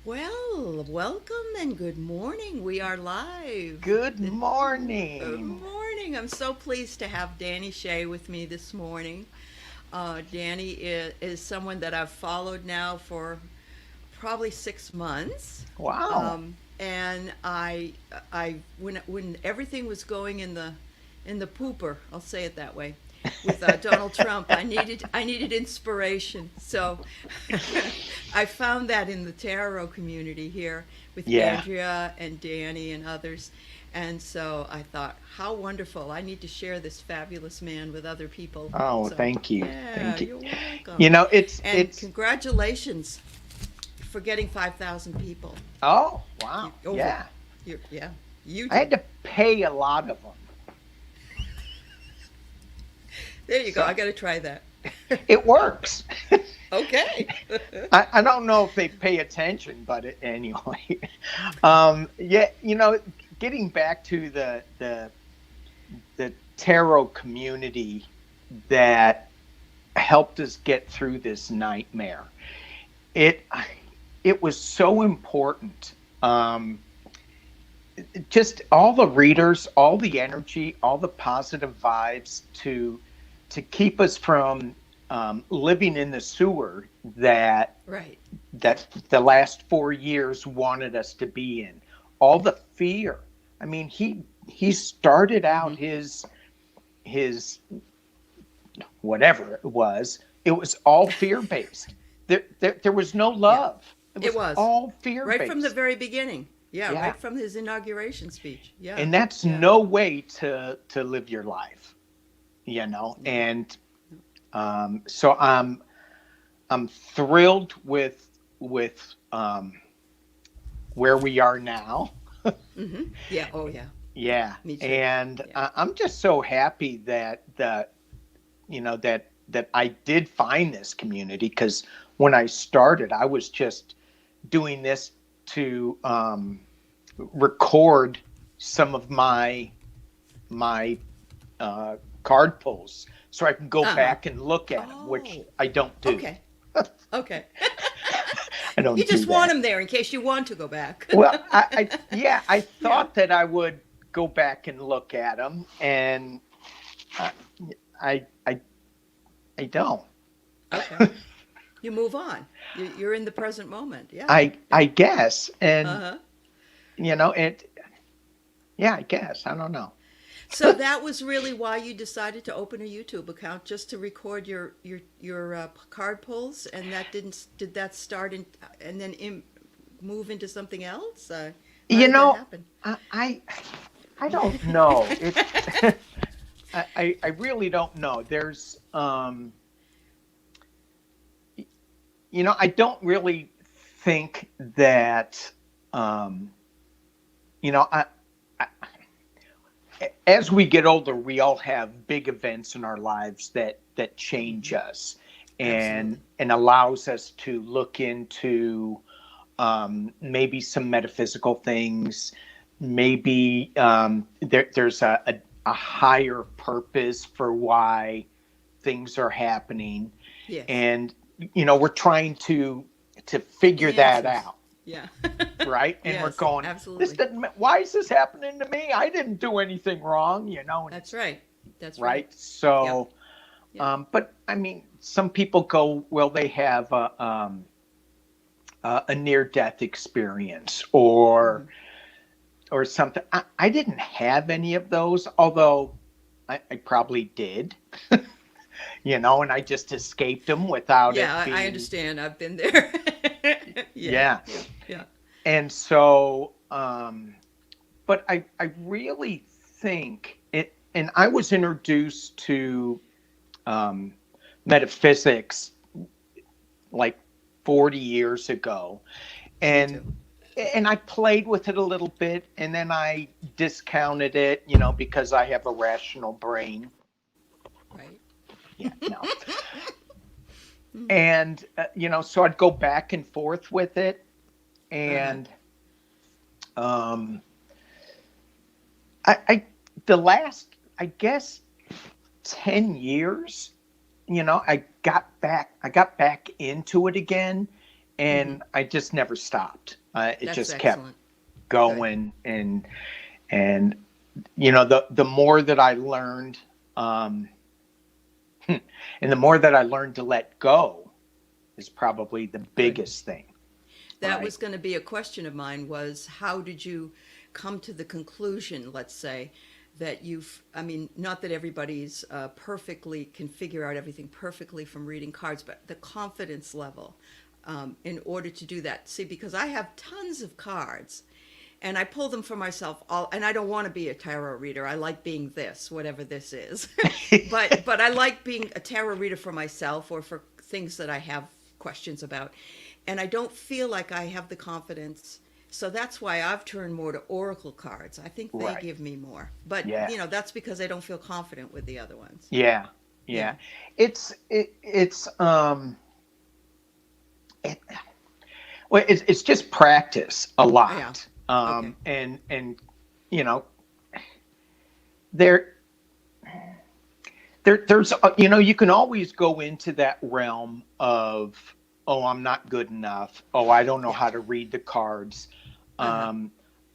Well, welcome and good morning. We are live. Good Good morning. morning. I'm so pleased to have Danny Shay with me this morning. Danny is someone that I've followed now for probably 6 months. Wow. And when everything was going in the pooper, I'll say it that way, with Donald Trump, I needed inspiration. So I found that in the tarot community here with Yeah. Andrea and Danny and others. And so I thought, how wonderful. I need to share this fabulous man with other people. Oh, So, thank you. yeah, Thank you. you're welcome. You know, it's And it's congratulations for getting 5,000 people. oh, You, wow. over. Yeah. Yeah, you I had did. to pay a lot of them. There you go. I So got to try that. it works. Okay. I don't know if they pay attention, but anyway. Yeah, getting back to the tarot community that helped us get through this nightmare. It it was so important. Just all the readers, all the energy, all the positive vibes to keep us from living in the sewer Right. that the last 4 years wanted us to be in. All the fear. I mean, he started Hmm. out his whatever it was. It was all fear based. There was no Yeah, love. It it was was. all fear Right from the based. very beginning. Yeah, Yeah. right from his inauguration speech. Yeah, And that's yeah. no way to live your life, No, and no. so I'm thrilled with where we are now. Yeah, oh yeah. Yeah, Yeah, me too. and Yeah. I'm just so happy that I did find this community, because when I started, I was just doing this to record some of my uh, card pulls so I can go Uh-huh. back and look at them, which Oh, I don't do. okay. Okay. I You don't do just want that. him there in case you want to go back. Well, yeah, I Yeah. thought that I would go back and look at them, and I, I, I don't. Okay. You move on. You're in the present moment. Yeah. I Yeah. guess, and Uh-huh. it. Yeah, I guess. I don't know. So that was really why you decided to open a YouTube account, just to record your card pulls, and did that start in and then move into something else? How You did that know, happen? I I, I don't know. It's I really don't know. There's I don't really think that um you know I as we get older, we all have big events in our lives that change Hmm. us, and Absolutely. allows us to look into maybe some metaphysical things. Maybe there's a higher purpose for why things are happening, Yes. and we're trying to figure that Answers. out, Yeah. right? And we're Yes. going, this Absolutely. didn't. Why is this happening to me? I didn't do anything wrong, and That's it's right. That's right. right. Yep. So, Yep. but I mean, some people go, well, they have a near death experience, Hmm. or something. I didn't have any of those, although I probably did, and I just escaped them without Yeah, it I being, understand. I've been there. Yeah. yeah. Yeah. Yeah. And so, but I really think it, and I was introduced to um, metaphysics like 40 years ago, Me and too. I played with it a little bit, and then I discounted it, because I have a rational brain. Right. Yeah, no. And so I'd go back and forth with it, Uh-huh. and um, I the last, I guess, 10 years, I got back into it again, and I just never stopped. It That's just excellent. kept going, and you know, the more that I learned, and the more that I learned to let go is probably the biggest thing. That Right. was going to be a question of mine, was how did you come to the conclusion, let's say, that I mean, not that everybody's perfectly can figure out everything perfectly from reading cards, but the confidence level in order to do that. See, because I have tons of cards and I pull them for myself all, and I don't want to be a tarot reader. I like being this, whatever this is. but I like being a tarot reader for myself or for things that I have questions about. And I don't feel like I have the confidence. So that's why I've turned more to oracle cards. I think they Right. give me more. But Yeah. you know, that's because I don't feel confident with the other ones. Yeah. Yeah. It's well, it's just practice a lot. Yeah. Okay. And you know, there there's you know, you can always go into that realm of, oh, I'm not good enough. Oh, I don't know Yeah. how to read the cards. Uh-huh.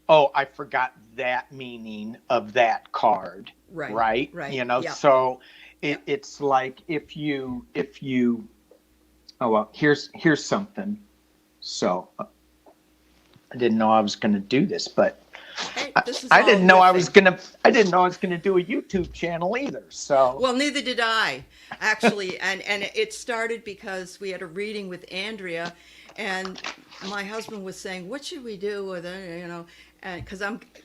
Oh, I forgot that meaning of that card. Right. Right. Right. You know, Yeah. so Yeah. it's like if you oh, well, here's something. So I didn't know I was going to do this, but Hey, this is I all didn't know I was riffing. gonna do a YouTube channel either. So Well, neither did I, actually, and it started because we had a reading with Andrea, and my husband was saying, "What should we do with it?" You know, and because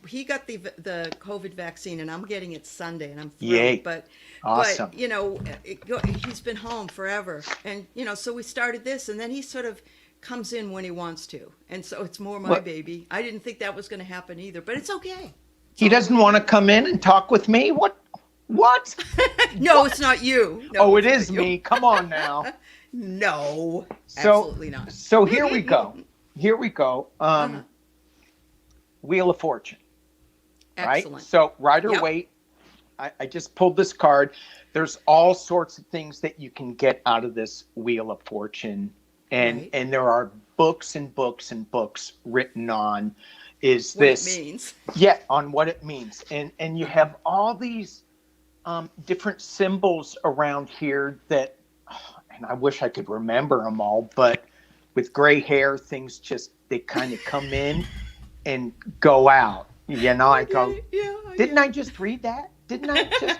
he got the COVID vaccine, and I'm getting it Sunday, and I'm thrilled. yay, But awesome. you know, he's been home forever, and you know, so we started this, and then he sort of comes in when he wants to, and so it's more my What, baby. I didn't think that was going to happen either, but it's okay. It's he all doesn't we want to do. come in and talk with me? What? No, it's not you. No, Oh, it it's not is you. me. Come on now. No, So absolutely not. so here we go. Here we go. Uh-huh. Wheel of Fortune. Right? Excellent. So Rider Yep. Waite, I just pulled this card. There's all sorts of things that you can get out of this Wheel of Fortune. Right. And there are books and books and books written on is What this it means. on what it means. And you have all these different symbols around here that, and I wish I could remember them all, but with gray hair, things just, they kind of come in and go out. You know, I go, Yeah, didn't I just read that? Didn't I just?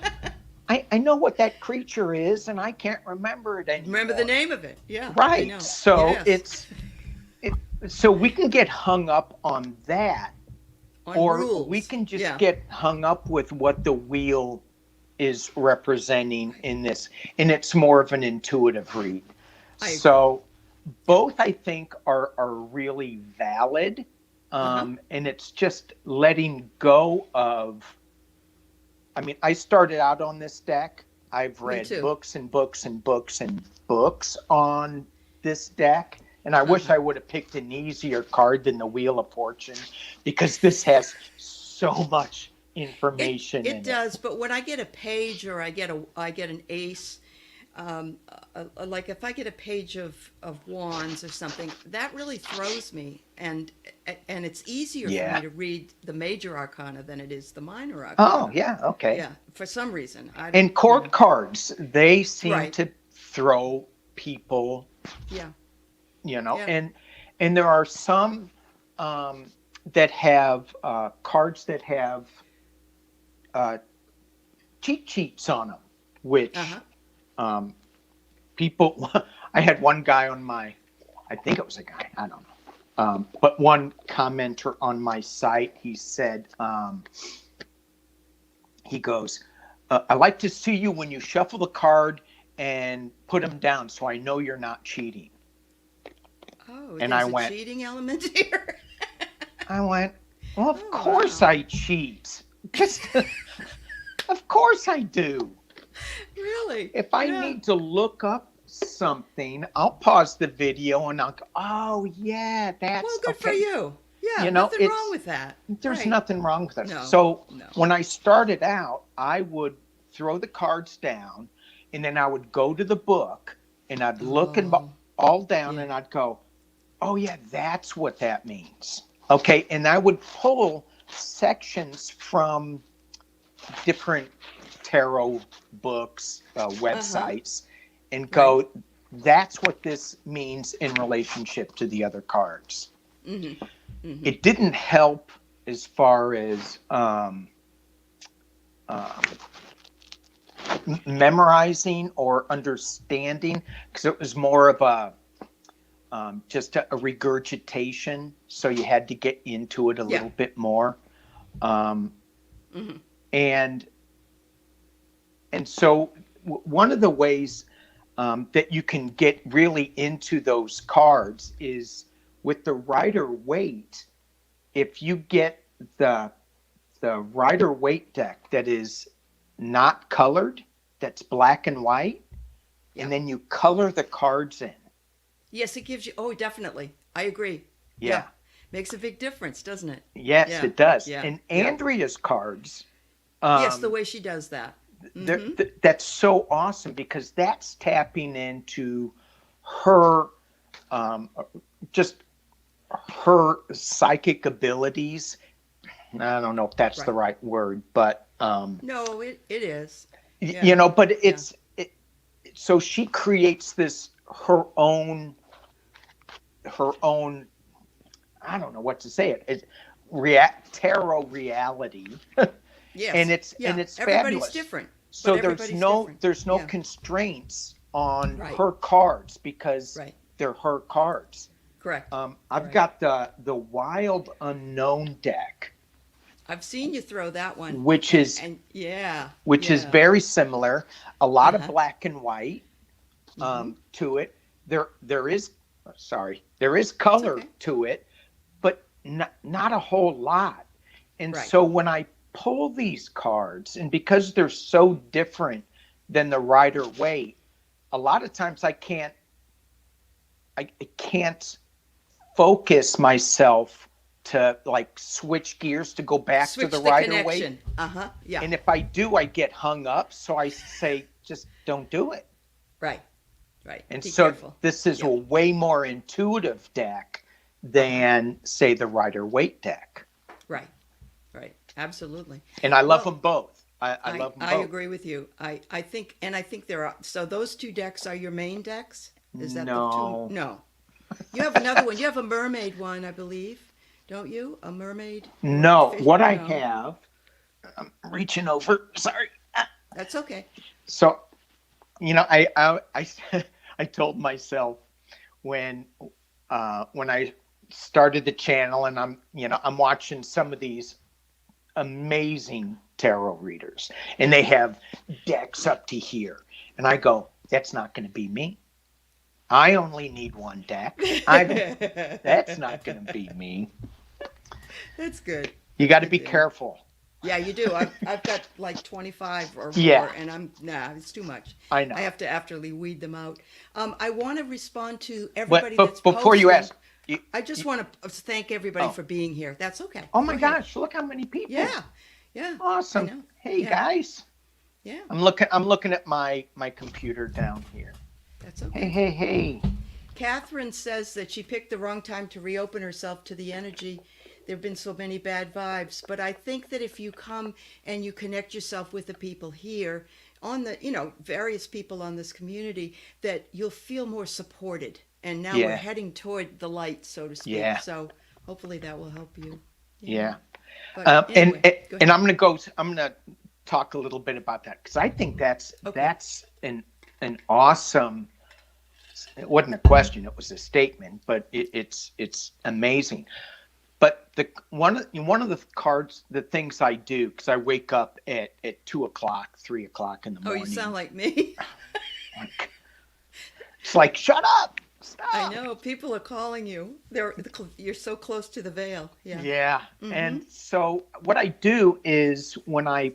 I know what that creature is, and I can't remember it anymore. remember the name of it. Yeah, I Right. know. So Yes. so we can get hung up on that, On or rules. we can just Yeah. get hung up with what the wheel is representing in this, and it's more of an intuitive read. I agree. So both, I think, are really valid, Uh-huh. and it's just letting go of. I mean, I started out on this deck. I've Me read too. books and books and books and books on this deck. And I wish Uh-huh. I would have picked an easier card than the Wheel of Fortune, because this has so much information in It does, but when I get a page or I get an ace, like if I get a page of wands or something, that really throws me, and it's easier for Yeah. me to read the major arcana than it is the minor Oh, arcana. yeah. Okay. Yeah, for some reason I don't. And court cards, they seem Right. to throw people, Yeah. you know, Yeah. and there are some that have cards that have cheat sheets on them, which Uh-huh. people. I had one guy on my, I think it was a guy, I don't know, but one commenter on my site, he said, he goes, I like to see you when you shuffle the card and put them down, so I know you're not cheating. Oh, And there's I a went- cheating element here. I went, well, of Oh, course wow. I cheat. Just, of course I do. Really? If I Yeah. need to look up something, I'll pause the video and I'll go, oh, yeah, that's Well, good for okay. you. Yeah, You know, nothing it's- wrong with that. There's Right. nothing wrong with it. No, So no. when I started out, I would throw the cards down, and then I would go to the book and I'd look and Oh, all down, yeah. and I'd go, oh yeah, that's what that means. Okay, and I would pull sections from different tarot books, Uh-huh. websites, and Right. go, that's what this means in relationship to the other cards. Mm-hmm. Mm-hmm. It didn't help as far as um, memorizing or understanding, because it was more of a just a regurgitation. So you had to get into it a Yeah. little bit more. Um, Mm-hmm. and so one of the ways that you can get really into those cards is with the Rider Waite. If you get the Rider Waite deck that is not colored, that's black and white, Yeah. and then you color the cards in. Yes, it gives you. Oh, definitely. I agree. Yeah. Yeah. Makes a big difference, doesn't it? Yes, Yeah. it does. Yeah. And Yeah. Andrea's cards, Yes, the um, way she does that. Mm-hmm. that's so awesome because that's tapping into her, um, just her psychic abilities. I don't know if that's the Right. right word, but No, it is. Yeah. you know, but Yeah. so she creates this her own. I don't know what to say. It's tarot reality, Yes. and Yeah. it's Everybody's fabulous. different, but So everybody's different. there's no Yeah. constraints on Right. her cards because Right. they're her cards. Correct. I've Correct. got the Wild Unknown deck, I've seen you throw that one, which and is yeah. Yeah. very similar. A lot of Uh-huh. black and white Mm-hmm. to it. There is there is It's color okay. to it, but not a whole lot. And Right. so when I pull these cards, and because they're so different than the Rider Waite, a lot of times I can't focus myself to like switch gears to go back to the Switch the Rider Waite. connection. Uh-huh. Yeah. And if I do, I get hung up. So I say, just don't do it. Right. Right. And Be so careful. this is a Yep. way more intuitive deck Uh-huh. than, say, the Rider Waite deck. Right. Right. Absolutely. And I love Well, them both. I love them I both. agree with you. I think, and I think there are, so those two decks are your main decks? Is that the two? No. No. You have another one. You have a mermaid one, I believe. Don't you? A mermaid or a No, fish? what I No. have, I'm reaching over. Sorry. That's okay. So, I told myself when I started the channel, and I'm watching some of these amazing tarot readers, and they have decks up to here, and I go, that's not going to be me. I only need one deck. That's not going to be me. That's good. You got to Good be deal. careful. Yeah, you do. I've got like 25 or more, Yeah. and it's too much. I know. I have to afterly weed them out. I want to respond to But, everybody that's before you posting. ask, you, I just want to thank everybody oh, for being here. That's okay. oh Go my ahead. gosh, look how many people. Yeah, yeah. I Awesome. know. Hey Yeah, guys. yeah. I'm looking at my computer down here. That's Hey, okay. hey. Catherine says that she picked the wrong time to reopen herself to the energy. There have been so many bad vibes, but I think that if you come and you connect yourself with the people here, on the various people on this community, that you'll feel more supported. And now we're Yeah. heading toward the light, so to speak. Yeah. So hopefully that will help you. Yeah. But And anyway, go ahead. I'm gonna talk a little bit about that because I think that's Okay. an awesome. It wasn't a question; it was a statement. But it's amazing. But one of the cards, the things I do, because I wake up at 2:00, 3:00 in the Oh, morning. you sound like me. It's like, shut up, stop. I know. People are calling you. You're so close to the veil. Yeah. Yeah. Mm-hmm. And so what I do is when I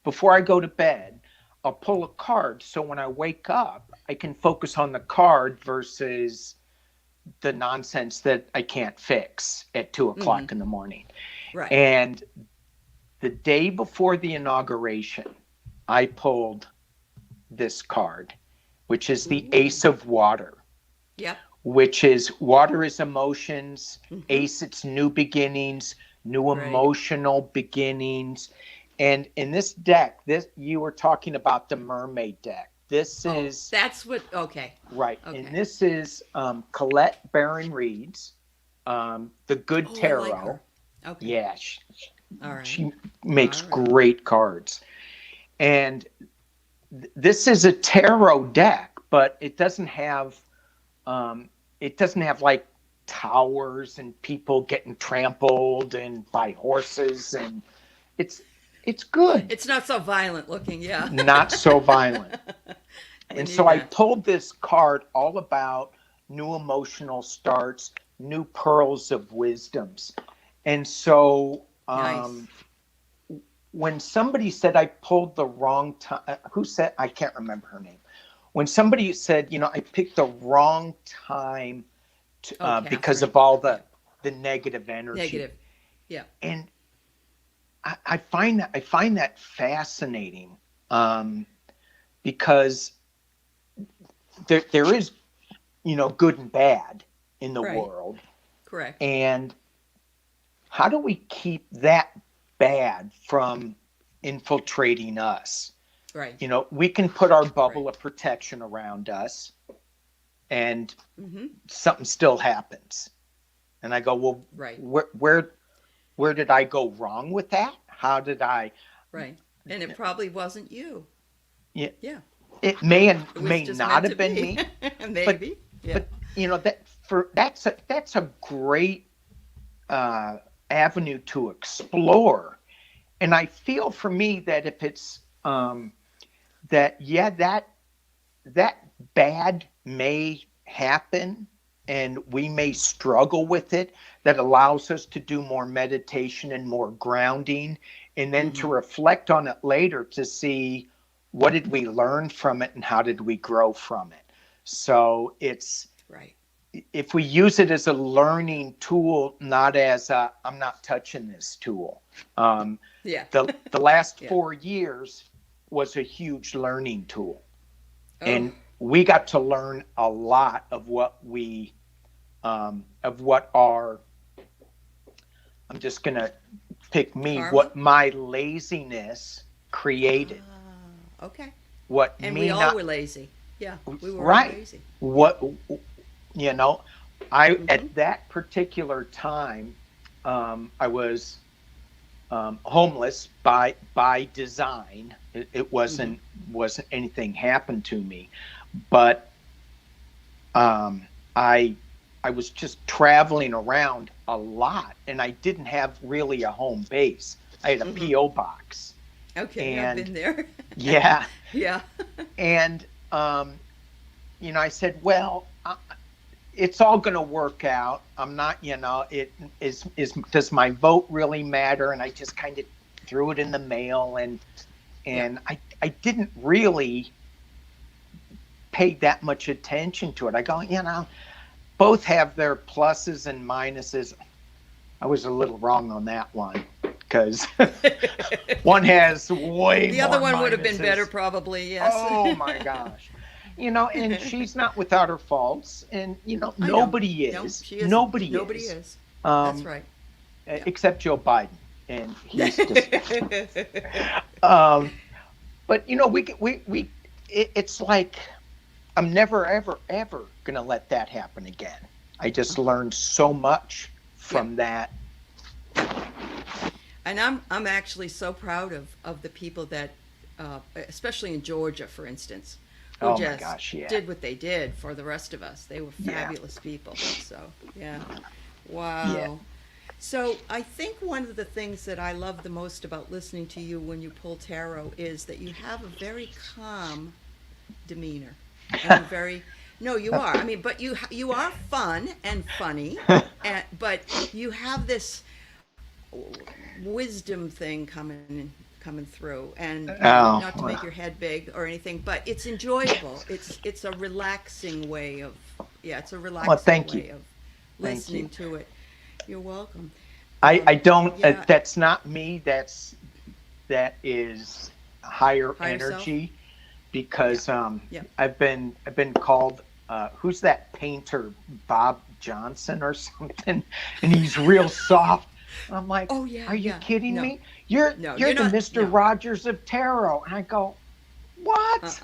before I go to bed, I'll pull a card. So when I wake up, I can focus on the card versus the nonsense that I can't fix at 2:00 in the morning. Right. And the day before the inauguration, I pulled this card, which is the Ooh. Ace of Water. Yep. which is water is emotions, Mm-hmm. ace it's new beginnings, new Right. emotional beginnings. And in this deck, this you were talking about the mermaid deck. This Oh, is that's what. Okay. right, and Okay. this is Colette Baron Reed's the Good Oh, I like her. Tarot. Okay. Yeah, All right. she All makes right. great cards. And this is a tarot deck, but it doesn't have like towers and people getting trampled and by horses, and it's it's good, It's not so violent looking. Yeah. not so violent. We And need so I that. pulled this card all about new emotional starts, new pearls of wisdoms. And so Nice. when somebody said I pulled the wrong time, who said, I can't remember her name. When somebody said, I picked the wrong time Oh, because Catherine. of all Yeah. the negative energy. Negative. Yeah. And I find that fascinating, because there is, good and bad in the Right. world. Correct. And how do we keep that bad from infiltrating us? Right. We can put our Right. bubble of protection around us and Mm-hmm. something still happens. And I go, well, Right. where did I go wrong with that? How did I? Right. And it probably wasn't you. Yeah, Yeah. it may and It was may just not meant to have been be. me, but Maybe. Yeah. but that's a great avenue to explore. And I feel for me that if it's that bad may happen and we may struggle with it, that allows us to do more meditation and more grounding, and then Mm-hmm. to reflect on it later to see what did we learn from it and how did we grow from it. So it's, Right. if we use it as a learning tool, not as a, I'm not touching this tool. Yeah. The last Yeah. 4 years was a huge learning tool, Oh. and we got to learn a lot of what our, I'm just gonna pick me, Karma. what my laziness created, Okay. what And we me all not were lazy. Yeah. We were all right, lazy. what you know, I Mm-hmm. at that particular time, I was homeless by design. It Mm-hmm. wasn't anything happened to me, but um, I I was just traveling around a lot, and I didn't have really a home base. I had a Mm-hmm. PO box, Okay. I've and been there. yeah, Yeah. and I said, well, it's all going to work out. I'm not, it is, does my vote really matter? And I just kind of threw it in the mail, and Yeah. I didn't really pay that much attention to it. I go, both have their pluses and minuses. I was a little wrong on that one, because one has way The other more one would have been better, minuses. probably. Yes. Oh my gosh. And she's not without her faults, and I know. nobody No, is. she isn't. Nobody Nobody is. is. That's Um, right. Yeah. except Joe Biden, and he's just. Um, but it's like I'm never ever ever gonna let that happen again. I just learned so much Yeah. from that. And I'm actually so proud of the people that, especially in Georgia, for instance, who Oh my just gosh, yeah, did what they did for the rest of us. They were yeah, fabulous people. So yeah, yeah. wow. So I think one of the things that I love the most about listening to you when you pull tarot is that you have a very calm demeanor, and you're very, no, you are. I mean, but you are fun and funny, but you have this wisdom thing coming through, and Oh, not to make well, your head big or anything, but it's enjoyable. It's a relaxing way of, yeah, it's a well, relaxing thank you, way of thank you. listening to it. You're welcome. I don't. Yeah. That's not me. That is higher Higher self. energy, Yeah. because Yeah. I've been called who's that painter, Bob Johnson or something, and he's real soft. I'm like, Oh yeah, are you yeah. kidding No, me? You're no, you're you're the not. Mr. No, Rogers of tarot. And I go, what?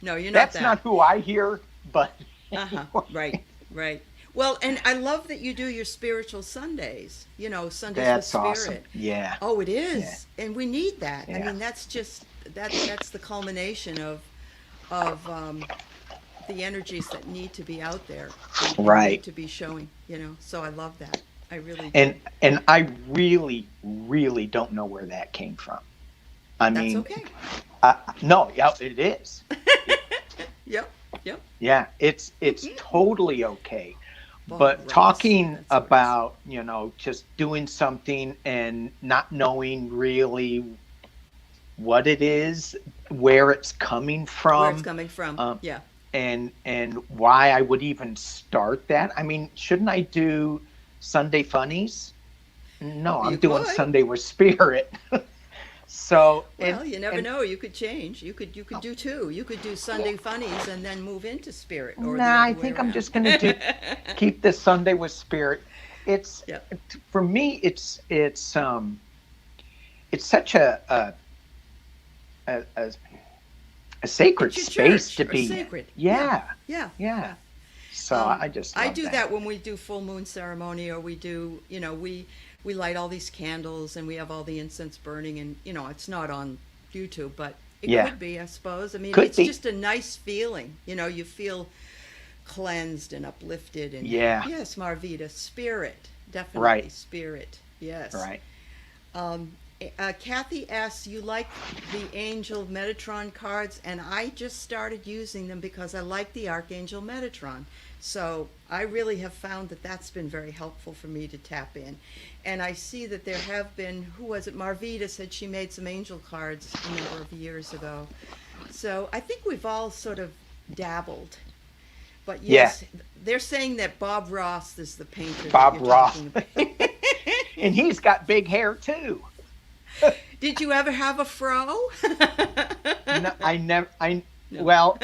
no, you're not That's that. not who I hear, but Right, anyway, right. Well, and I love that you do your spiritual Sundays. You know, Sundays with that's awesome. Spirit. Yeah, Oh, it yeah, is, and we need that. I yeah. mean, that's just that's the culmination of the energies that need to be out there and need Right. to be showing. You know, so I love that. I really do. And I really, really don't know where that came from. I That's mean, okay. no, yeah, it is. Yep, yep. Yeah, it's totally okay. Bob But Ross. talking That's who it is. about, just doing something and not knowing really what it is, where it's coming Where it's from, coming from. um, Yeah. and why I would even start that. I mean, shouldn't I do Sunday funnies? No, I'm You doing could. Sunday with Spirit. So, Well, you never and know. You could change. You could do two. You could do Sunday funnies and then move into Spirit, or the nah, I other way think I'm around. just gonna keep this Sunday with Spirit. It's Yeah. for me. It's such a, a, a sacred It's your space church, to or be in. sacred. Yeah, Yeah. yeah. So I just I love do that when we do full moon ceremony, or we do, we light all these candles and we have all the incense burning, and it's not on YouTube, but it Yeah, could be, I suppose. I mean, could it's be. just a nice feeling. You feel cleansed and uplifted, and Yeah, yes, Marvita, spirit, definitely right, spirit. Yes. right. Um, Kathy asks, you like the Angel Metatron cards, and I just started using them because I like the Archangel Metatron. So I really have found that that's been very helpful for me to tap in. And I see that there have been, who was it? Marvita said she made some angel cards a number of years ago. So I think we've all sort of dabbled. But Yeah, yes, they're saying that Bob Ross is the painter that Bob you're Ross, talking about. and he's got big hair too. Did you ever have a fro? No, I never. No. Well,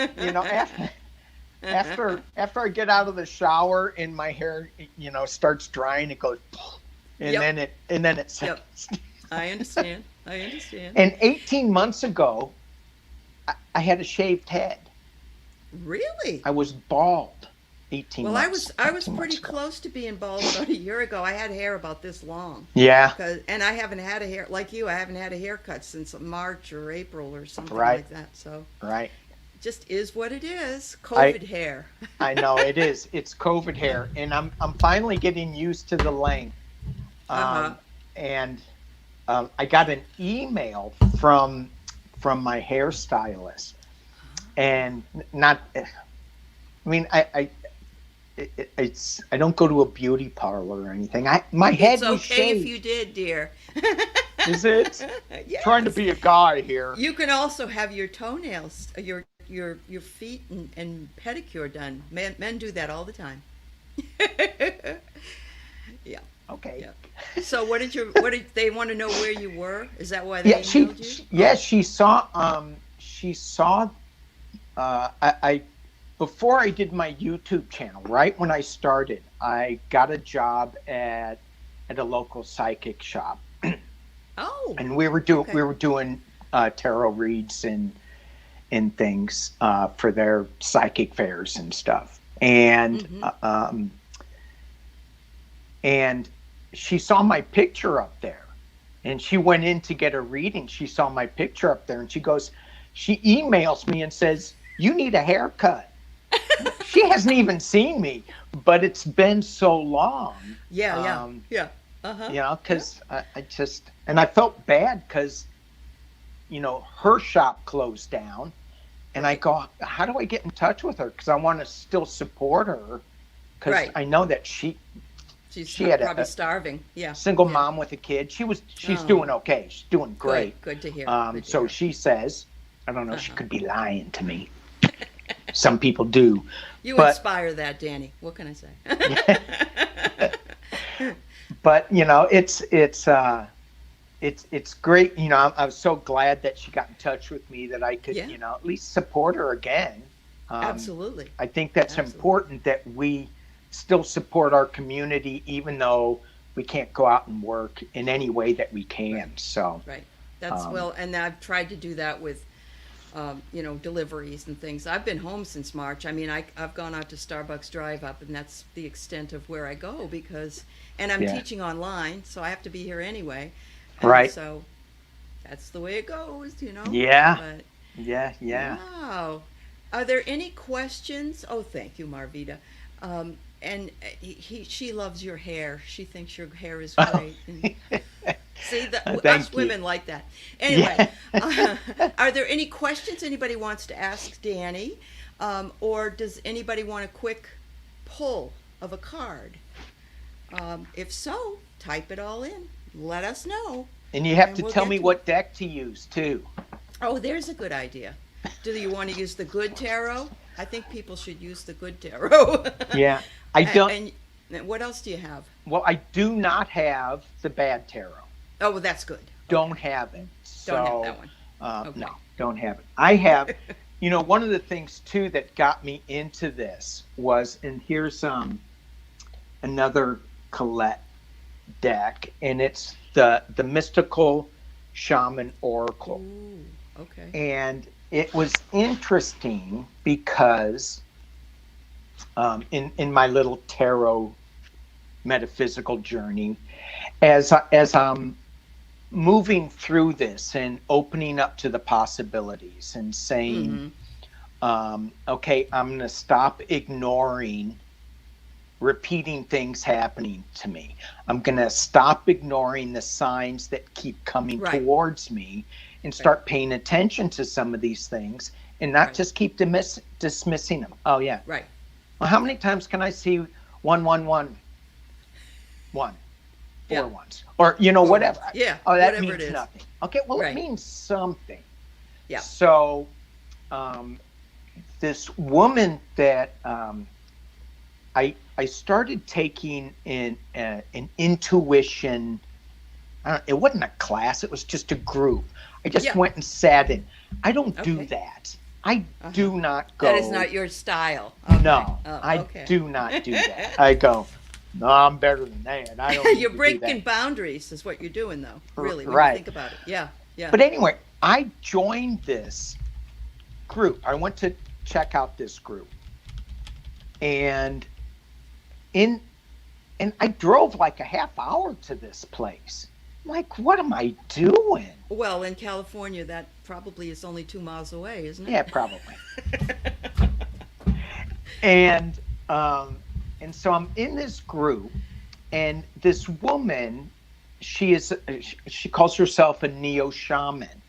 after I get out of the shower and my hair, starts drying, it goes, and Yep. then it Yep. settles. I understand. I understand. And 18 months ago, I had a shaved head. Really? I was bald. 18 Well, months. I was 18 pretty months ago. close to being bald about a year ago. I had hair about this long. Yeah. And I haven't had a hair like you. I haven't had a haircut since March or April or something Right. like that. So Right. it just is what it is. I COVID hair. I know it is. It's COVID hair, and I'm finally getting used to the length. Uh-huh. And I got an email from my hairstylist, and not. I mean, I don't go to a beauty parlor or anything. My head It's was okay if shaved. you did, dear. Is it? Yes. Trying to be a guy here. You can also have your toenails, your feet and pedicure done. Men do that all the time. Yeah, Okay. yeah. So what did they want to know where you were? Is that why they Yeah, emailed you? she saw I before I did my YouTube channel, right when I started, I got a job at a local psychic shop. Oh. And we were doing tarot reads and things for their psychic fairs and stuff. And she saw my picture up there, and she went in to get a reading. She saw my picture up there, and she emails me and says, "You need a haircut." She hasn't even seen me, but it's been so long. Yeah. Uh-huh. Because I felt bad because, her shop closed down, and I go, how do I get in touch with her? Because I want to still support her, because Right. I know that she had probably a starving. Yeah. single Yeah. mom with a kid. She's Oh. doing okay. She's doing great. Good to hear. Good to So hear. she says, I don't know, she Uh-huh. could be lying to me. Some people do. You but- inspire that, Danny. What can I say? But it's great. I was so glad that she got in touch with me that I could Yeah. at least support her again. Absolutely. I think that's important that we still support our community, even though we can't go out and work in any way that we can. Right. So, Right. That's well, and I've tried to do that with, deliveries and things. I've been home since March. I mean, I've gone out to Starbucks Drive Up, and that's the extent of where I go and I'm teaching online, so I have to be here anyway. And right. So that's the way it goes, Yeah. But, Yeah. wow. Are there any questions? Oh, thank you, Marvita. And she loves your hair. She thinks your hair is great. And see, us women like that. Anyway, are there any questions anybody wants to ask Danny? Or does anybody want a quick pull of a card? If so, type it all in. Let us know. And you have to tell me what deck to use, too. Oh, there's a good idea. Do you want to use the good tarot? I think people should use the good tarot. Yeah. I don't. And what else do you have? Well, I do not have the bad tarot. Oh, well, that's good. Don't have it. Don't have that one. Okay. No, don't have it. I have, one of the things too that got me into this was, and here's another Colette deck, and it's the Mystical Shaman Oracle. Ooh, okay. And it was interesting because in my little tarot metaphysical journey, as I'm moving through this and opening up to the possibilities and saying, okay, I'm going to stop ignoring repeating things happening to me. I'm going to stop ignoring the signs that keep coming towards me and start paying attention to some of these things and not just keep dismissing them. Oh, yeah. Right. Well, how many times can I see 111? One. Four ones. Or, whatever. Yeah. Oh, that whatever means nothing. Okay, well, it means something. Yeah. So, this woman that I started taking an intuition. It wasn't a class; it was just a group. I just went and sat in. I don't do that. I do not go. That is not your style. Okay. No, I do not do that. I go, no, I'm better than that. I don't. You're breaking boundaries, is what you're doing, though. Really, when you think about it. Yeah, yeah. But anyway, I joined this group. I went to check out this group, and I drove like a half hour to this place. I'm like, what am I doing? Well, in California, that probably is only 2 miles away, isn't it? Yeah, probably. And so I'm in this group, and this woman, she calls herself a neo-shaman.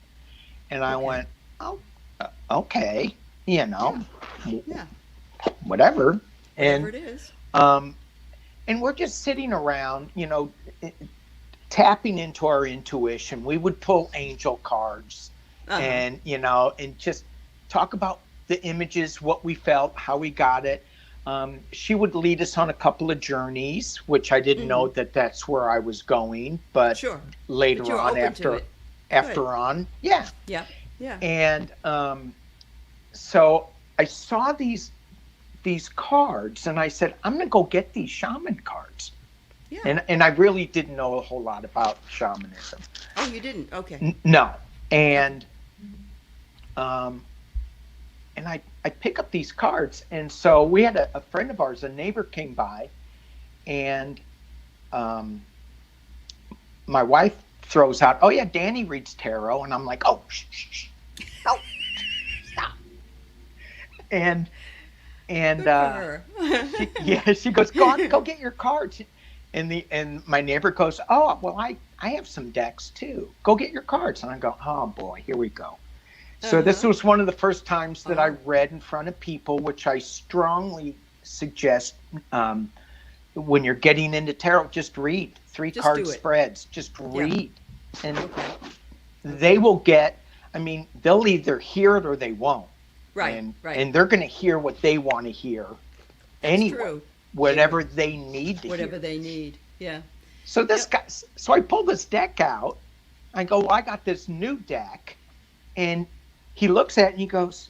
And I went, oh, okay, Yeah. whatever. Whatever it is. And we're just sitting around, tapping into our intuition. We would pull angel cards and, and just talk about the images, what we felt, how we got it. She would lead us on a couple of journeys, which I didn't know that's where I was going, but later on, after on. Yeah. Yeah. Yeah. And so I saw these cards, and I said, I'm going to go get these shaman cards. Yeah. And I really didn't know a whole lot about shamanism. Oh, you didn't? Okay. No. And I pick up these cards, and so we had a friend of ours, a neighbor came by, and my wife throws out, oh yeah, Danny reads tarot, and I'm like, oh, shh, no, stop. And she goes, go get your cards. And my neighbor goes, oh, well, I have some decks too. Go get your cards. And I go, oh boy, here we go. So this was one of the first times that I read in front of people, which I strongly suggest when you're getting into tarot, just read 3 card spreads. Just read. Yeah. And they will get, they'll either hear it or they won't. Right, and they're going to hear what they want to hear anyway. True. Whatever they need to Whatever hear. they need, yeah. So so I pull this deck out. I go, well, I got this new deck. And he looks at it and he goes,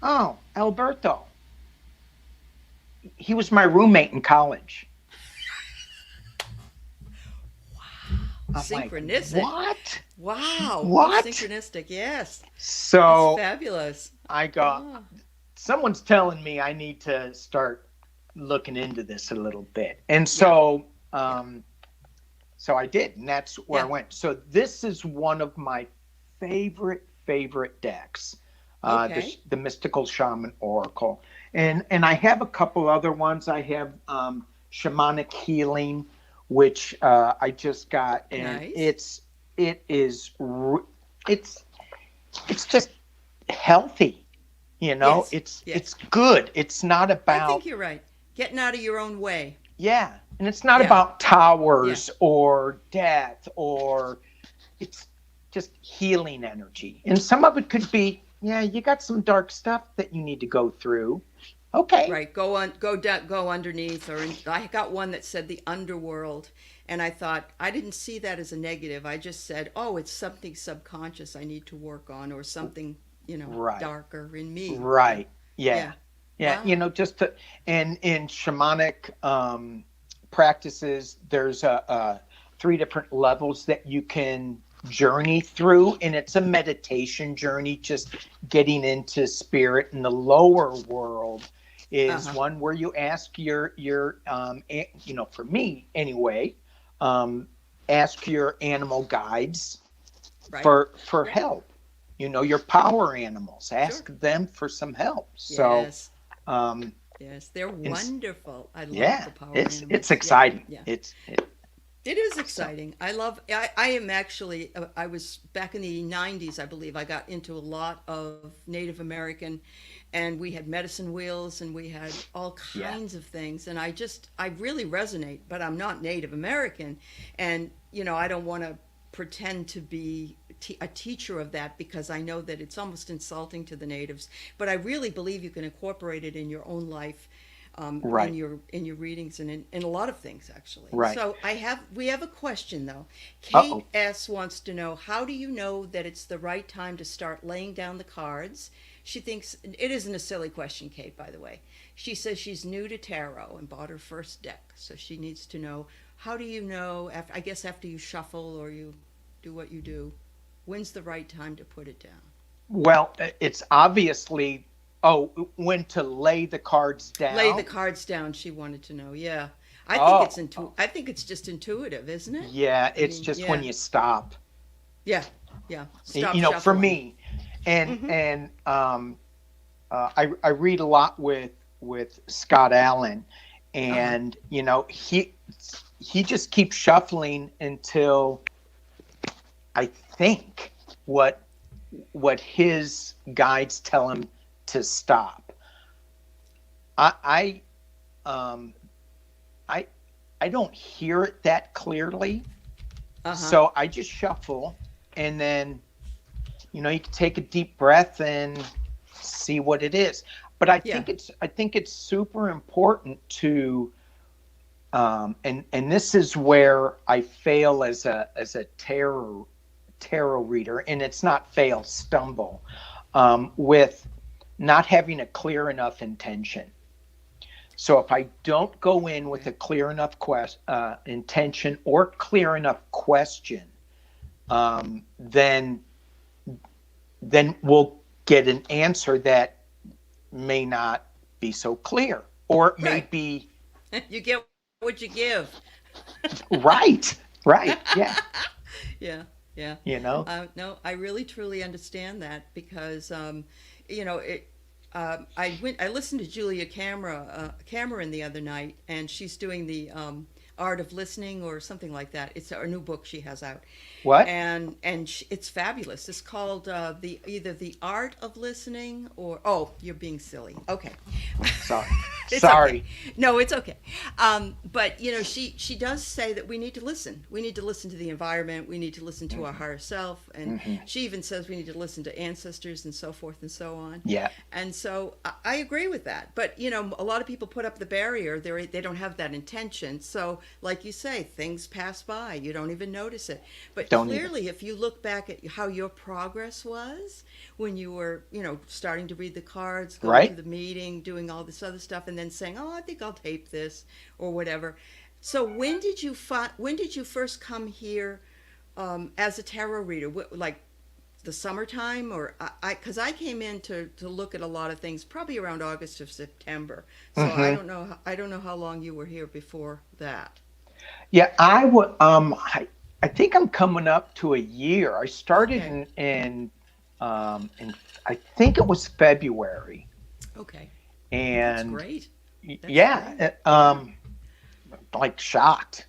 oh, Alberto, he was my roommate in college. I'm Synchronistic. like, what? Wow. What? Synchronistic, yes. So That's fabulous. I got, Oh, someone's telling me I need to start looking into this a little bit. And yeah. so, Yeah. so I did, and that's where I Yeah. went. So this is one of my favorite decks, Okay. the Mystical Shaman Oracle, and I have a couple other ones. I have Shamanic Healing, which I just got, and Nice. it is it's it's just healthy, you know. Yes. It's Yes. good. It's not I think about, you're right. Getting out of your own way. yeah, and it's not Yeah. about Yeah. towers or death, or it's just healing energy. And some of it could be, yeah, you got some dark stuff that you need to go through. Okay. Right. Go on. Go down. Go underneath. I got one that said the underworld, and I thought I didn't see that as a negative. I just said, oh, it's something subconscious I need to work on, or something Right. darker in me. Yeah. Right. Yeah. Yeah. Yeah. You Wow. know, just to, and in shamanic practices, there's three different levels that you can journey through, and it's a meditation journey, just getting into spirit. And the lower world Uh is huh. one where you ask you know, for me anyway, um, ask your animal guides Right. for Right. help. You know, your power animals, Sure. ask them for some help. So Yes. um Yes. They're and wonderful. I love yeah, the power it's animals. Yeah. exciting. Yeah. It It is so exciting. I love. I am actually. I was back in the '90s, I believe. I got into a lot of Native American, and we had medicine wheels, and we had all yeah. kinds of things. And I really resonate. But I'm not Native American, and I don't want to pretend to be a teacher of that, because I know that it's almost insulting to the natives. But I really believe you can incorporate it in your own life, Right. in your readings, and in a lot of things actually. Right. So we have a question though. Uh-oh. Kate S wants to know, how do you know that it's the right time to start laying down the cards? She thinks it isn't a silly question, Kate, by the way. She says she's new to tarot and bought her first deck, so she needs to know, how do you know, after, I guess after you shuffle or you do what you do, when's the right time to put it down? Well, it's obviously, oh, when to lay the cards Lay the down. cards down, she wanted to know. Yeah. Oh, oh. I think it's just intuitive, isn't it? Yeah, I it's mean, just when yeah. you stop. Yeah. Yeah. Stop You know, for shuffling. me, and Mhm. I read a lot with Scott Allen, Uh-huh. and you know, he just keeps shuffling until I think what his guides tell him to stop. I um I I don't hear it that clearly, Uh-huh. so I just shuffle, and then you know, you can take a deep breath and see what it is. But Yeah. I think it's super important to and this is where I fail as a tarot reader, and it's not fail, stumble, with not having a clear enough intention. So if I don't go in with Okay. a clear enough intention or clear enough question, then we'll get an answer that may not be so clear, or it may Right. be You get what you give. right. Right. Yeah. Yeah. Yeah. You know. No, I really truly understand that, because it I listened to Cameron the other night, and she's doing the art of listening or something like that. It's a new book she has out, What? and it's fabulous. It's called the either the art of listening, or, oh, you're being silly. Okay. Sorry. It's okay. Sorry. No, it's okay. But she does say that we need to listen. We need to listen to the environment. We need to listen to our Hmm. higher self, and Hmm. she even says we need to listen to ancestors and so forth and so on. Yeah. And so I agree with that. But a lot of people put up the barrier. They don't have that intention. So like you say, things pass by. You don't even notice it. But Don't even. clearly, if you look back at how your progress was when you were, starting to read the cards, going to Right. the meeting, doing all this other stuff, and then saying, "Oh, I think I'll tape this," or whatever. So when did you first come here as a tarot reader? Like the summertime, or because I came in to look at a lot of things probably around August or September. So Hmm. I don't know how long you were here before that. Yeah, I would. I think I'm coming up to a year. I started Okay. in I think it was February, Okay. Well, that's and great. That's great. yeah, Yeah. like shocked,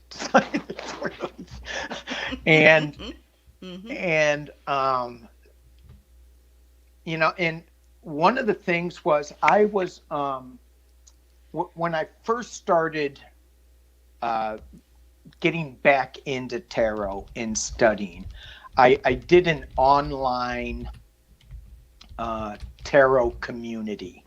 and Mhm. and and one of the things was I was when I first started uh, getting back into tarot and studying, I did an online tarot community.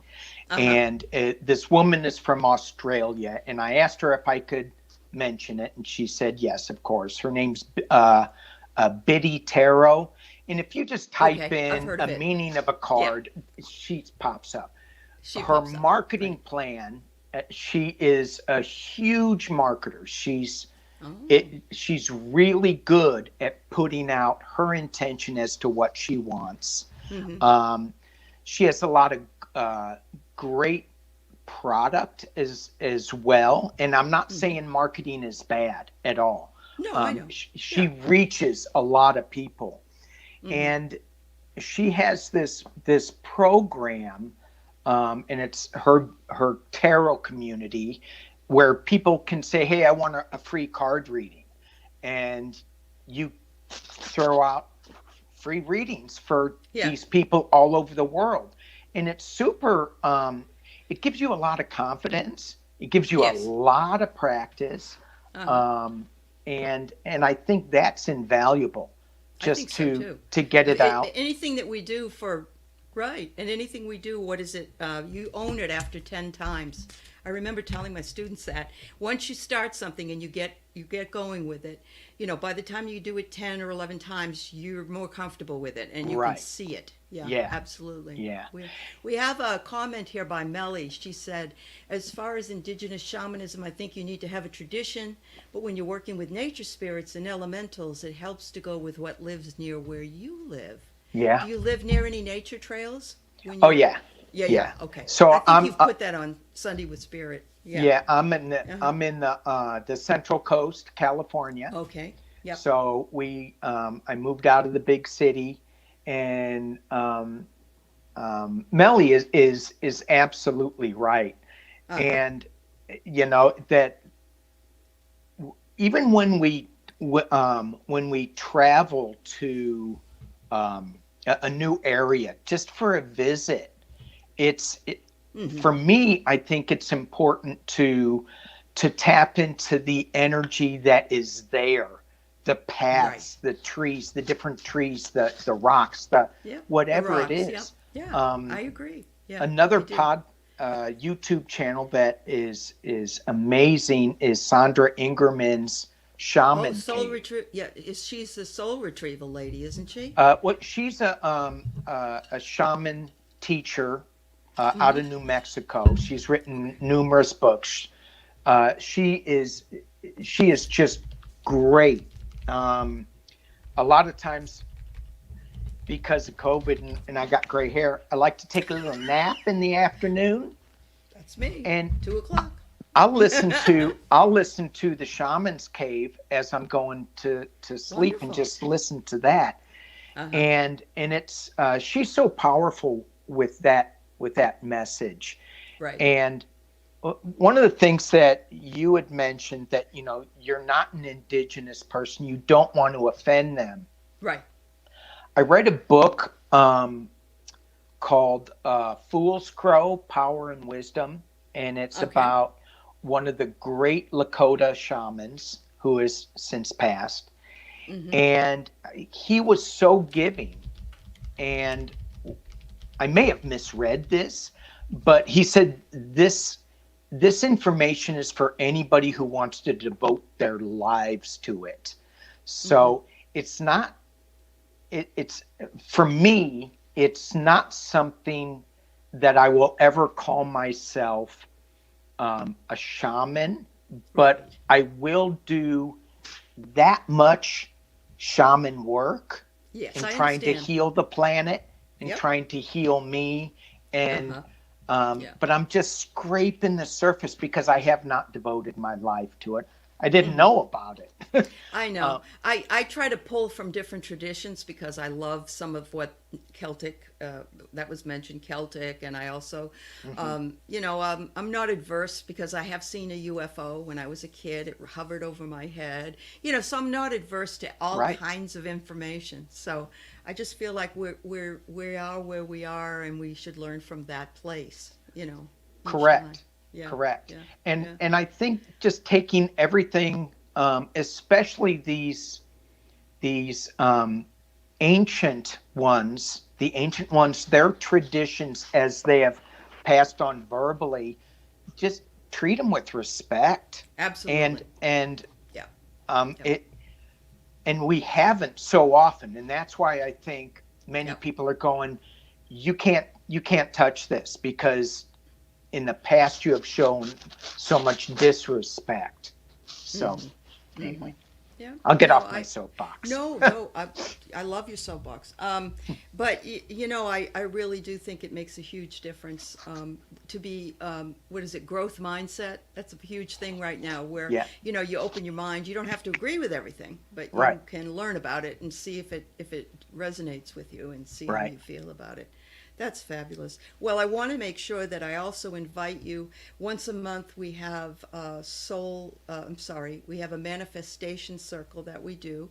Uh-huh. And this woman is from Australia, and I asked her if I could mention it, and she said yes, of course. Her name's Biddy Tarot, and if you just type Okay. I've in heard a of it. meaning of a Yeah. card, she pops up. She Her pops up. marketing Right. plan, she is a huge marketer. Oh. She's really good at putting out her intention as to what she wants. Mhm. Um, she has a lot of great product as well, and I'm not Mhm. saying marketing is bad at all. No, I know. She Yeah. reaches a lot of people, Mhm. and she has this program, and it's her tarot community where people can say, "Hey, I want a free card reading," and you throw out free readings for Yeah. these people all over the world, and it's super. It gives you a lot of confidence. It gives you a Yes. lot of practice, Uh-huh. um, and I think that's invaluable, I think just so too. to get it out. Anything that we do for, right, and anything we do, what is it? You own it after 10 times. I remember telling my students that once you start something and you get going with it, by the time you do it 10 or 11 times, you're more comfortable with it and you can Right. see it. Yeah, Yeah. absolutely. Yeah. We have a comment here by Melly. She said, as far as indigenous shamanism, I think you need to have a tradition, but when you're working with nature spirits and elementals, it helps to go with what lives near where you live. Do Yeah. you live near any nature trails when Oh you? yeah. Yeah, yeah. Yeah. Okay. I So think you've put that on Sunday with Spirit. Yeah. yeah, Uh-huh. I'm in the Central Coast, California. Okay. Yep. So I moved out of the big city, and Melly is absolutely right, Uh-huh. and that even when we travel to a new area just for a visit, it's it, Mm-hmm. for me, I think it's important to tap into the energy that is there, the Right. paths, the trees, the different trees, the rocks, the Yep. The whatever it rocks. Yep. is. Yeah. I Um, agree. Yeah, Another I do. YouTube channel that is amazing is Sandra Ingerman's Oh, Shaman soul Cave. retrieval. Yeah, she's the soul retrieval lady, isn't she? She's a shaman teacher out Mm-hmm. of New Mexico. She's written numerous books. She is just great. Um, a lot of times, because of COVID and I got gray hair, I like to take a little nap in the afternoon, That's me. and 2 o'clock. I'll listen to the Shaman's Cave as I'm going to sleep, and Wonderful. just listen to that. Uh-huh. And it's she's so powerful with that message. Right. And one of the things that you had mentioned, that you're not an indigenous person, you don't want to offend them. Right. I read a book called Fool's Crow: Power and Wisdom, and it's Okay. about one of the great Lakota shamans who has since passed, Mm-hmm. and he was so giving. And I may have misread this, but he said this this information is for anybody who wants to devote their lives to it. So it's not, it's for me, it's not something that I will ever call myself a shaman, but I will do that much shaman work Yes, in I trying to understand. heal the planet and Yep. trying to heal me. And Yeah. but I'm just scraping the surface because I have not devoted my life to it. I didn't know about it. I know. I try to pull from different traditions because I love some of what Celtic, that was mentioned, Celtic, and I also, I'm not adverse because I have seen a UFO when I was a kid. It hovered over my head, so I'm not adverse to all Right. kinds of information. So I just feel like we are where we are, and we should learn from that place, each Correct. time. Yeah, Correct. yeah, And yeah. and I think just taking everything, especially these ancient ones, their traditions as they have passed on verbally, just treat them with respect. And Absolutely. and Yeah. Yep. it and we haven't so often, and that's why I think many Yep. people are going, you can't touch this because in the past you have shown so much disrespect. So anyway, Yeah. I'll get No, off my soapbox. no, I love your soapbox. But I really do think it makes a huge difference to be, what is it, growth mindset. That's a huge thing right now where, Yeah. you open your mind. You don't have to agree with everything, but you Right. can learn about it and see if it resonates with you and see how Right. you feel about it. That's fabulous. Well, I want to make sure that I also invite you. Once a month, we have we have a manifestation circle that we do.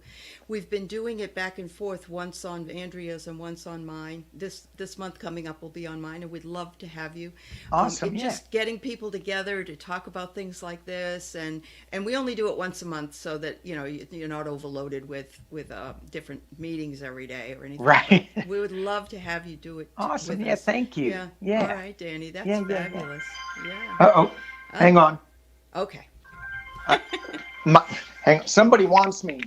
We've been doing it back and forth, once on Andrea's and once on mine. This month coming up will be on mine, and we'd love to have you. Awesome. It Yeah. just getting people together to talk about things like this, and we only do it once a month so that you're not overloaded with different meetings every day or anything. Right. But we would love to have you do it Awesome. with Yeah. us. Thank you. Yeah. Yeah. All right, Danny. That's Yeah. Yeah. Yeah. fabulous. Yeah. Uh-oh. Oh, Hang on. okay. My, hang on. Somebody wants me.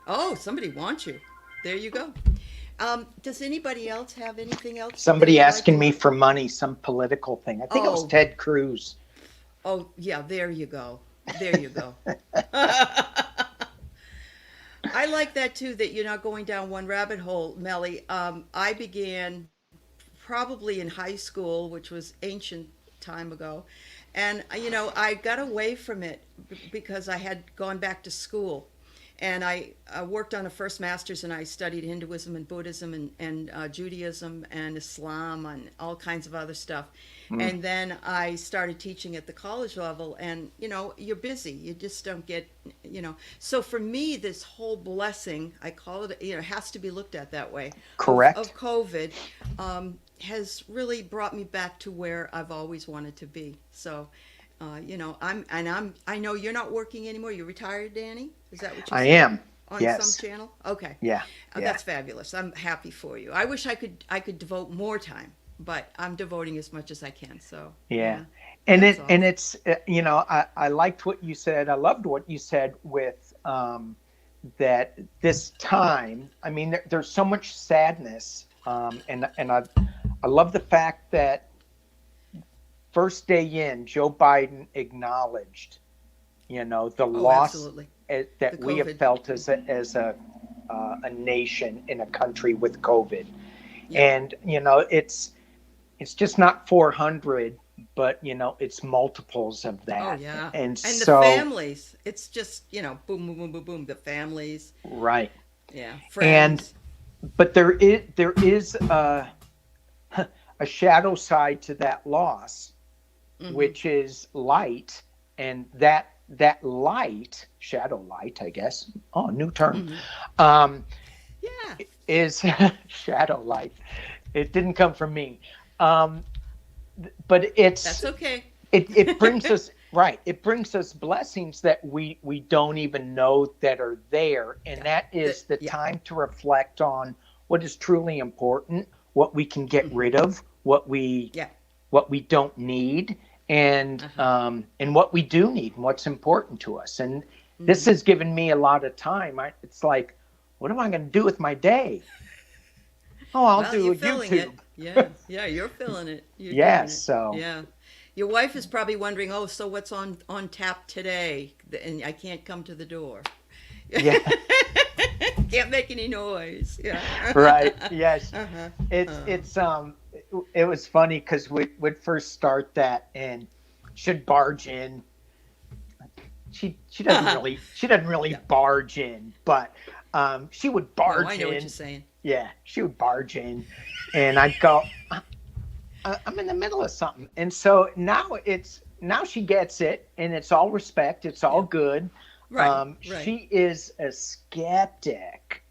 Oh, somebody wants you. There you go. Does anybody else have anything else that Somebody they'd like asking to? me for money, some political thing. I think it was Oh, Ted Cruz. oh, yeah. There you go. There you go. I like that too. That you're not going down one rabbit hole, Melly. I began probably in high school, which was ancient time ago. And, I got away from it because I had gone back to school. And I worked on a first master's, and I studied Hinduism and Buddhism and Judaism and Islam and all kinds of other stuff. And then I started teaching at the college level, and, you're busy. You just don't get. So for me, this whole blessing, I call it, has to be looked at that way. Correct. Of COVID, has really brought me back to where I've always wanted to be. So, I know you're not working anymore. You're retired, Danny? Is that what you I said? am. On Yes. some channel? Okay. Yeah. Yeah. That's fabulous. I'm happy for you. I wish I could devote more time, but I'm devoting as much as I can. So, Yeah. And that's it's I liked what you said. I loved what you said with that this time. I mean, there's so much sadness, and I love the fact that first day in, Joe Biden acknowledged, the Oh, loss absolutely. that The we have COVID. felt as a nation in a country with COVID. Yeah. And it's just not 400, but it's multiples of that. Oh, yeah. And And the so families. It's just, boom, boom, boom, boom, boom. The families. right. Yeah. And Friends. but there is a shadow side to that loss, which is light, and that light, shadow light, I guess. Oh, new term. Um, Yeah. is shadow light. It didn't come from me. But That's okay. it brings us right. It brings us blessings that we don't even know that are there, and that is the Yeah. time to reflect on what is truly important, what we can get rid of, what we Yeah. don't need, and and what we do need and what's important to us. And this Mm-hmm. has given me a lot of time. It's like, what am I going to do with my day? Oh, I'll Well, do you're a feeling it. YouTube. Yeah, yeah, you're feeling it. You're Yeah, doing it. so Yeah. Your wife is probably wondering, oh, so what's on tap today? And I can't come to the door. yeah, Can't make any noise. Yeah. right. Yes, Uh-huh. it was funny because we'd first start that and should barge in. She doesn't really Yeah. barge in, but she would barge No, I know what in. you're saying. Yeah, she would barge in, and I'd go, I'm in the middle of something. And so now she gets it, and it's all respect, it's all Yeah. good. Right. Right. She is a skeptic.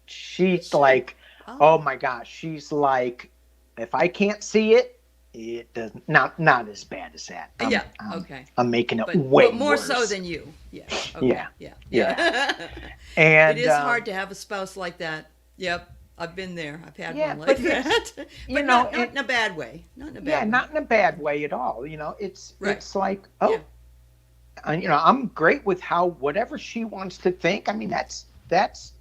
She's Sure. like, Oh, oh my gosh, she's like, if I can't see it, it doesn't, not as bad as that. yeah. Okay. I'm making it But way more worse. so than you. Yeah. Okay. Yeah. Yeah. Yeah. And It is hard to have a spouse like that. Yep. I've been there. I've had Yeah, one like but that. you But know, not in a bad way. Not in a bad yeah, way. not in a bad way at all. It's Right. it's like, oh, Yeah. I'm great with how whatever she wants to think. I mean, that's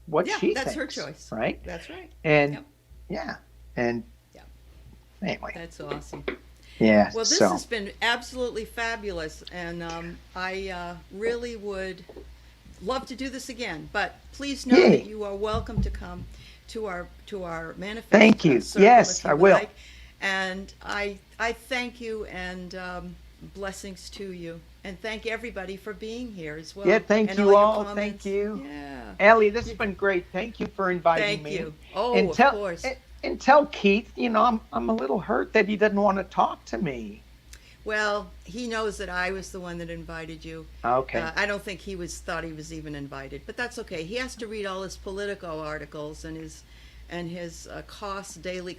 what Yeah, she that's thinks, her choice. right? That's right. And Yep. yeah, and Yeah. anyway, That's awesome. yeah. Well, this so has been absolutely fabulous, and I really would love to do this again. But please know Yay. that you are welcome to come to our manifest. Thank you. Circle Yes, if you I would will. like. And I thank you, and blessings to you, and thank everybody for being here as well. Yeah, thank and you your all. comments. Thank you. Yeah. Aley, this has been great. Thank you for inviting Thank me. you. Oh, and of tell, course. And tell Keith, I'm a little hurt that he doesn't want to talk to me. Well, he knows that I was the one that invited you. Okay. I don't think he thought he was even invited, but that's okay. He has to read all his Politico articles and his costs daily.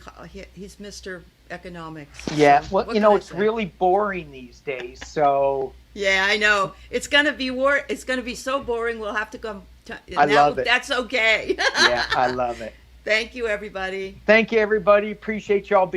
He's Mr. Economics. Yeah. So Well, what can I it's say? really boring these days. So Yeah, I know. It's gonna be It's gonna be so boring. We'll have to come. I love it. That's okay. yeah, I love it. Thank you, everybody. Thank you, everybody. Appreciate y'all